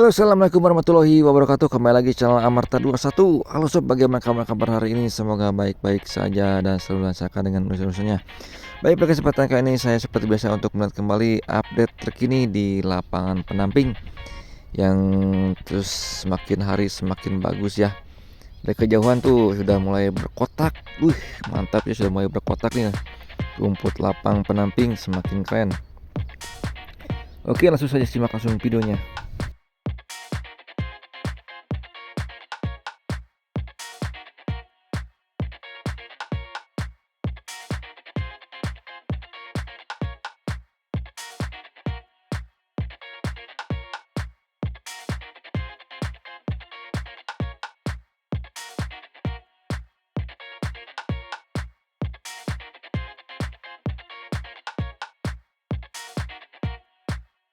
Halo, assalamualaikum warahmatullahi wabarakatuh. Kembali lagi channel Amarta21. Halo sob, bagaimana kabar hari ini? Semoga baik-baik saja dan selalu lancarkan dengan urusan-urusannya. Baik, pada kesempatan kali ini saya seperti biasa untuk melihat kembali update terkini di lapangan Penamping yang terus semakin hari semakin bagus ya. Dari kejauhan tuh sudah mulai berkotak. Mantap ya, sudah mulai berkotak nih. Rumput lapang Penamping semakin keren. Oke, langsung saja simak langsung videonya.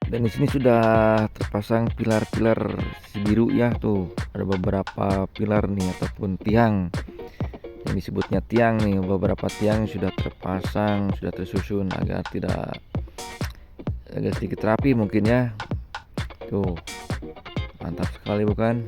Dan di sini sudah terpasang pilar-pilar si biru ya, tuh ada beberapa pilar nih ataupun tiang yang disebutnya tiang nih. Beberapa tiang sudah terpasang, sudah tersusun agar tidak agak sedikit rapi mungkin ya. Tuh mantap sekali bukan?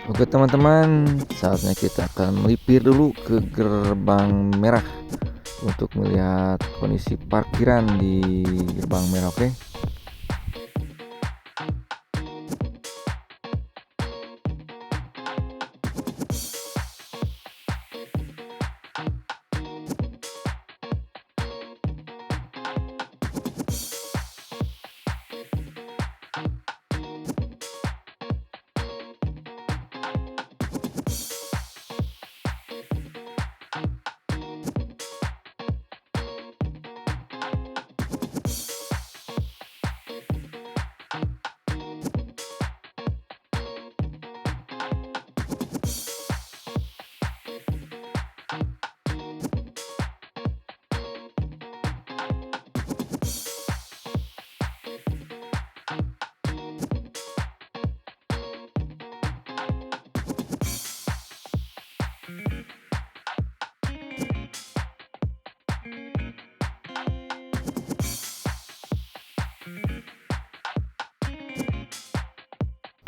Oke teman-teman, saatnya kita akan melipir dulu ke gerbang merah untuk melihat kondisi parkiran di gerbang merah. Oke.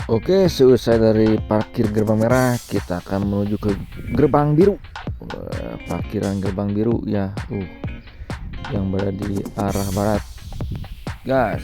Oke, seusai dari parkir gerbang merah, kita akan menuju ke gerbang biru. Parkiran gerbang biru ya, yang berada di arah barat. Gas.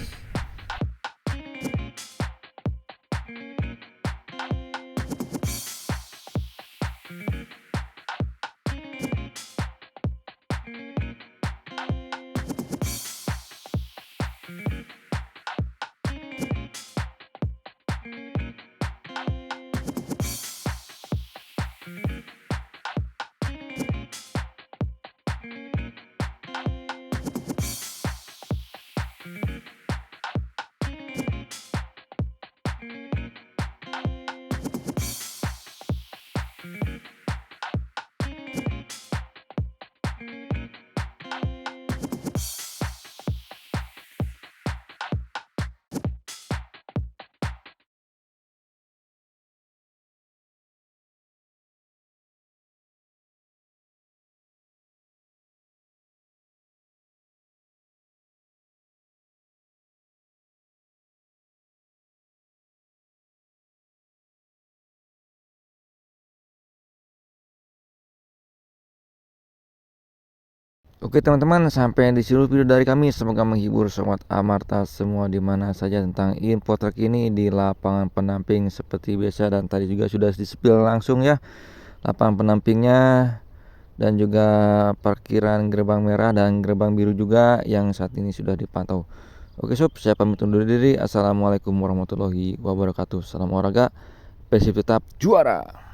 Oke teman-teman, sampai di sini video dari kami. Semoga menghibur sobat Amarta semua di mana saja tentang info terkini di lapangan pendamping seperti biasa, dan tadi juga sudah di-spill langsung ya lapangan pendampingnya dan juga parkiran gerbang merah dan gerbang biru juga yang saat ini sudah dipantau. Oke sob, saya pamit undur diri. Assalamualaikum warahmatullahi wabarakatuh. Salam olahraga, Persib tetap juara.